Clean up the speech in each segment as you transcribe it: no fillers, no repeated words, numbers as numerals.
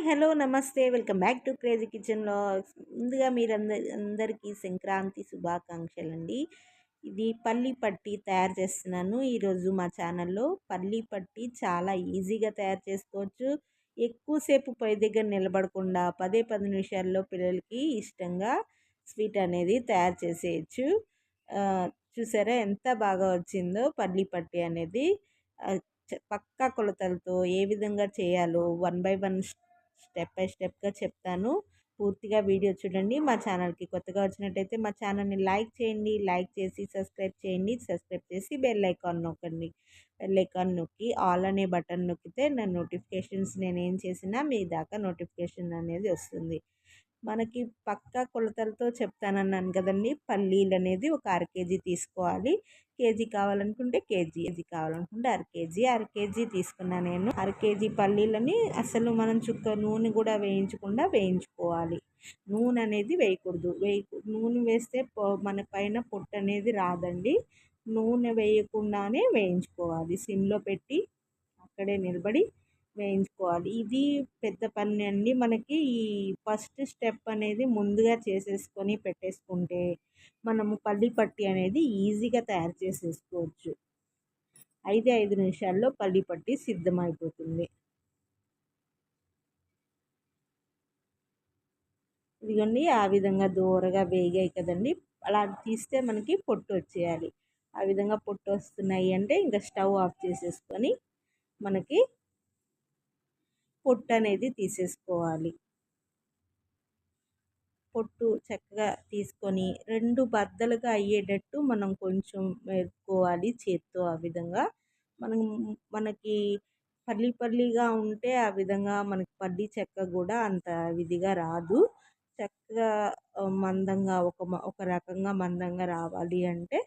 Hello, నమస్తే. Welcome back to crazy kitchen vlogs. ముందుగా అందరికీ సంక్రాంతి శుభాకాంక్షలండి. ఇది పల్లి పట్టి తయారు చేస్తున్నాను ఈరోజు మా ఛానల్లో. పల్లి పట్టి చాలా ఈజీగా తయారు చేసుకోవచ్చు. ఎక్కువసేపు పొయ్యి దగ్గర నిలబడకుండా 10 నిమిషాల్లో పిల్లలకి ఇష్టంగా స్వీట్ అనేది తయారు చేసేయచ్చు. చూసారా ఎంత బాగా వచ్చిందో పల్లి పట్టి అనేది. పక్కా కొలతలతో ఏ విధంగా చేయాలో 1 బై 1 స్టెప్ బై స్టెప్గా చెప్తాను. పూర్తిగా వీడియో చూడండి. మా ఛానల్కి కొత్తగా వచ్చినట్టయితే మా ఛానల్ని లైక్ చేయండి. లైక్ చేసి సబ్స్క్రైబ్ చేయండి. సబ్స్క్రైబ్ చేసి బెల్ ఐకాన్ నొక్కండి. బెల్ ఐకాన్ నొక్కి ఆల్ అనే బటన్ నొక్కితే నా నోటిఫికేషన్స్ నేనేం చేసినా మీ దాకా నోటిఫికేషన్ అనేది వస్తుంది. మనకి పక్కా కొలతలతో చెప్తానన్నాను కదండి. పల్లీలు అనేది ఒక అర కేజీ తీసుకోవాలి. కేజీ కావాలనుకుంటే కేజీ కావాలనుకుంటే అర కేజీ తీసుకున్నా నేను. అర కేజీ పల్లీలని అసలు మనం చుక్క నూనె కూడా వేయించుకోవాలి. నూనె అనేది వేయకూడదు. నూనె వేస్తే మన పైన పొట్టు అనేది రాదండి. నూనె వేయకుండానే వేయించుకోవాలి. సిమ్లో పెట్టి అక్కడే నిలబడి వేయించుకోవాలి. ఇది పెద్ద పని అండి. మనకి ఈ ఫస్ట్ స్టెప్ అనేది ముందుగా చేసేసుకొని పెట్టేసుకుంటే మనము పల్లి పట్టి అనేది ఈజీగా తయారు చేసేసుకోవచ్చు. 5 నిమిషాల్లో పల్లి పట్టి సిద్ధమైపోతుంది. ఇదిగోండి, ఆ విధంగా దూరగా వేగాయి కదండి. అలా తీస్తే మనకి పొట్టు వచ్చేయాలి. ఆ విధంగా పొట్టు వస్తున్నాయి అంటే ఇంకా స్టవ్ ఆఫ్ చేసేసుకొని మనకి పొట్టు అనేది తీసేసుకోవాలి. పొట్టు చక్కగా తీసుకొని 2 బద్దలుగా అయ్యేటట్టు మనం కొంచెం మెదుపుకోవాలి చేత్తో. ఆ విధంగా మనకి పల్లీగా ఉంటే ఆ విధంగా మనకి పల్లి చెక్క కూడా అంత విధిగా రాదు. చక్కగా మందంగా ఒక రకంగా మందంగా రావాలి అంటే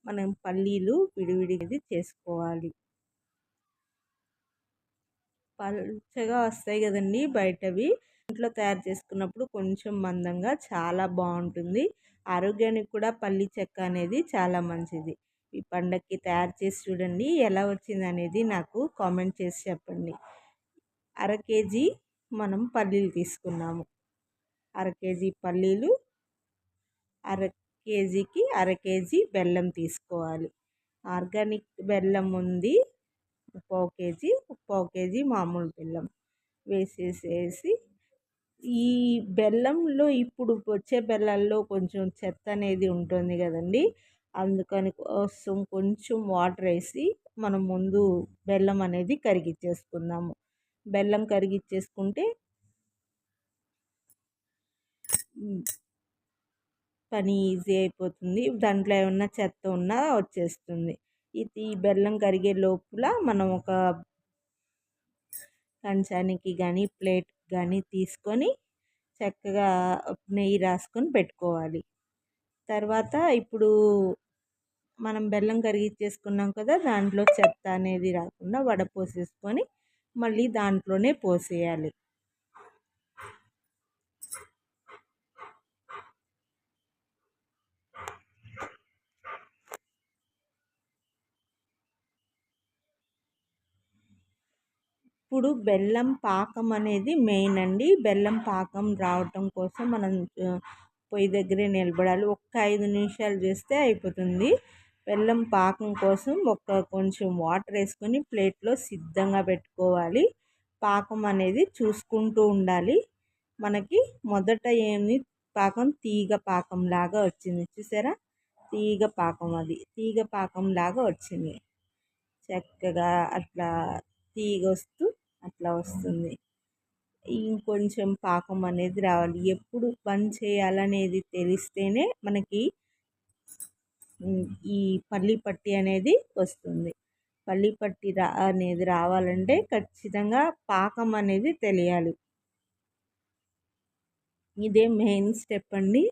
మనం పల్లీలు విడివిడిది చేసుకోవాలి. పల్చగా వస్తాయి కదండి బయటవి. ఇంట్లో తయారు చేసుకున్నప్పుడు కొంచెం మందంగా చాలా బాగుంటుంది. ఆరోగ్యానికి కూడా పల్లి చెక్క అనేది చాలా మంచిది. ఈ పండగకి తయారు చేసి చూడండి. ఎలా వచ్చింది అనేది నాకు కామెంట్ చేసి చెప్పండి. అర కేజీ మనం పల్లీలు తీసుకున్నాము. అర కేజీ పల్లీలు, అర కేజీకి అర కేజీ బెల్లం తీసుకోవాలి. ఆర్గానిక్ బెల్లం ఉంది, పావు కేజీ మామూలు బెల్లం వేసేసి ఈ బెల్లంలో ఇప్పుడు వచ్చే బెల్లాల్లో కొంచెం చెత్త అనేది ఉంటుంది కదండి. అందుకని కోసం కొంచెం వాటర్ వేసి మనం ముందు బెల్లం అనేది కరిగించేసుకుందాము. బెల్లం కరిగించేసుకుంటే పని ఈజీ అయిపోతుంది. దాంట్లో ఏమన్నా చెత్త ఉన్నా వచ్చేస్తుంది. ఇది బెల్లం కరిగే లోపల మనం ఒక కంచానికి కానీ ప్లేట్ కానీ తీసుకొని చక్కగా నెయ్యి రాసుకొని పెట్టుకోవాలి. తర్వాత ఇప్పుడు మనం బెల్లం కరిగించేసుకున్నాం కదా, దాంట్లో చెత్త అనేది రాకుండా వడపోసేసుకొని మళ్ళీ దాంట్లోనే పోసేయాలి. ఇప్పుడు బెల్లం పాకం అనేది మెయిన్ అండి. బెల్లం పాకం రావటం కోసం మనం పొయ్యి దగ్గరే నిలబడాలి. 5 నిమిషాలు చేస్తే అయిపోతుంది. బెల్లం పాకం కోసం కొంచెం వాటర్ వేసుకొని ప్లేట్లో సిద్ధంగా పెట్టుకోవాలి. పాకం అనేది చూసుకుంటూ ఉండాలి. మనకి మొదట పాకం తీగ పాకం లాగా వచ్చింది చూసారా. తీగ పాకం లాగా వచ్చింది. చక్కగా అట్లా తీగ అట్లా వస్తుంది. ఇంకొంచెం పాకం అనేది రావాలి. ఎప్పుడు పని చేయాలనేది తెలిస్తేనే మనకి ఈ పల్లి పట్టి అనేది వస్తుంది. పల్లి పట్టి అనేది రావాలంటే ఖచ్చితంగా పాకం అనేది తెలియాలి. ఇదే మెయిన్ స్టెప్ అండి.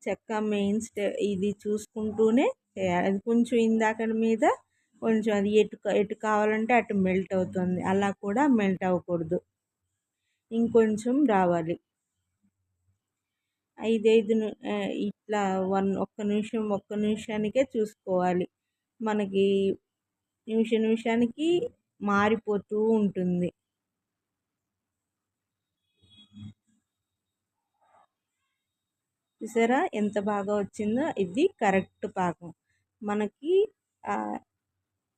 చెక్క మెయిన్ స్టెప్ ఇది చూసుకుంటూనే చేయాలి. అది కొంచెం ఇందాక మీద కొంచెం అది ఎటు కావాలంటే అటు మెల్ట్ అవుతుంది. అలా కూడా మెల్ట్ అవ్వకూడదు. ఇంకొంచెం రావాలి. 5 ఇట్లా ఒక్క నిమిషానికే చూసుకోవాలి. మనకి నిమిషానికి మారిపోతూ ఉంటుంది. చూసారా ఎంత బాగా వచ్చిందో? ఇది కరెక్ట్ పాకం. మనకి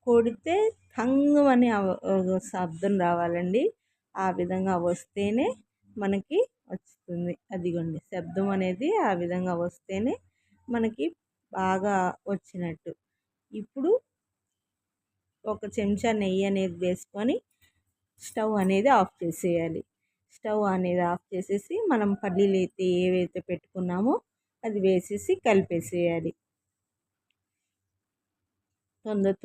కొడితే ఠంగుమని శబ్దం రావాలండి. ఆ విధంగా వస్తేనే మనకి వస్తుంది. అదిగోండి శబ్దం అనేది ఆ విధంగా వస్తేనే మనకి బాగా వచ్చినట్టు. ఇప్పుడు ఒక చెంచా నెయ్యి అనేది వేసుకొని స్టవ్ అనేది ఆఫ్ చేసేయాలి. స్టవ్ అనేది ఆఫ్ చేసేసి మనం పల్లీలు అయితే ఏవైతే పెట్టుకున్నామో అది వేసేసి కలిపేసేయాలి.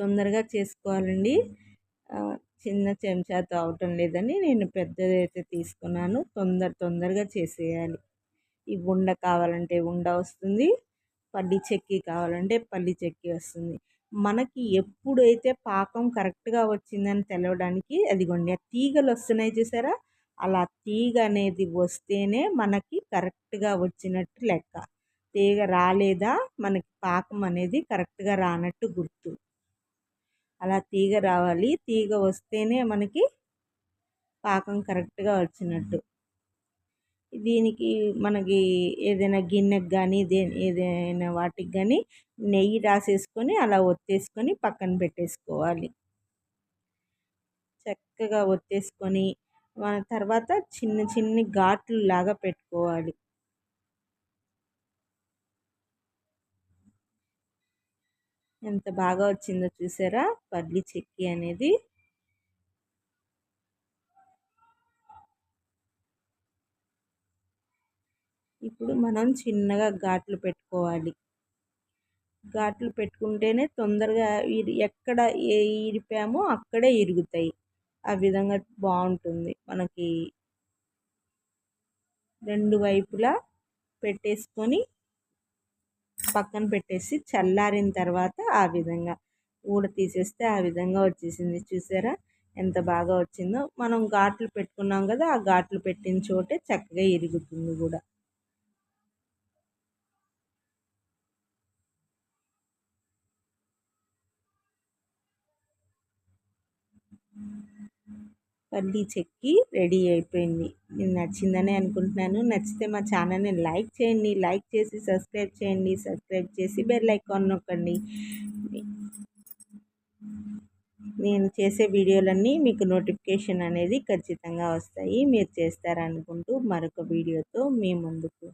తొందరగా చేసుకోవాలండి. చిన్న చెంచాతో అవటం లేదని నేను పెద్దదైతే తీసుకున్నాను. తొందరగా చేసేయాలి. ఈ ఉండ కావాలంటే ఉండ వస్తుంది, పల్లి చెక్కి కావాలంటే పల్లి చెక్కి వస్తుంది. మనకి ఎప్పుడైతే పాకం కరెక్ట్గా వచ్చిందని తెలవడానికి అదిగోండి ఆ తీగలు వస్తున్నాయి చూసారా? అలా తీగ అనేది వస్తేనే మనకి కరెక్ట్గా వచ్చినట్టు లెక్క. తీగ రాలేదా మనకి పాకం అనేది కరెక్ట్గా రానట్టు గుర్తు. అలా తీగ రావాలి. తీగ వస్తేనే మనకి పాకం కరెక్ట్గా వచ్చినట్టు. దీనికి మనకి ఏదైనా గిన్నెకి కానీ ఏదైనా వాటికి కానీ నెయ్యి రాసేసుకొని అలా ఒత్తేసుకొని పక్కన పెట్టేసుకోవాలి. చక్కగా ఒత్తేసుకొని మన తర్వాత చిన్ని ఘాట్లు లాగా పెట్టుకోవాలి. ఎంత బాగా వచ్చిందో చూసారా పల్లి చెక్కి అనేది. ఇప్పుడు మనం చిన్నగా ఘాట్లు పెట్టుకోవాలి. ఘాట్లు పెట్టుకుంటేనే తొందరగా ఎక్కడ ఇరిపామో అక్కడే ఇరుగుతాయి. ఆ విధంగా బాగుంటుంది. మనకి రెండు వైపులా పెట్టేసుకొని పక్కన పెట్టేసి చల్లారిన తర్వాత ఆ విధంగా తీసేస్తే ఆ విధంగా వచ్చేసింది. చూసారా ఎంత బాగా వచ్చిందో? మనం ఘాట్లు పెట్టుకున్నాం కదా, ఆ ఘాట్లు పెట్టిన చోటే చక్కగా ఇరుగుతుంది కూడా. పల్లి చెక్కి రెడీ అయిపోయింది. మీకు నచ్చిందని అనుకుంటున్నాను. నచ్చితే మా ఛానల్ని లైక్ చేయండి. లైక్ చేసి సబ్స్క్రైబ్ చేయండి. సబ్స్క్రైబ్ చేసి బెల్ ఐకాన్ నొక్కండి. నేను చేసే వీడియోలన్నీ మీకు నోటిఫికేషన్ అనేది ఖచ్చితంగా వస్తాయి. మీరు చేస్తారనుకుంటూ మరొక వీడియోతో మీ ముందుకు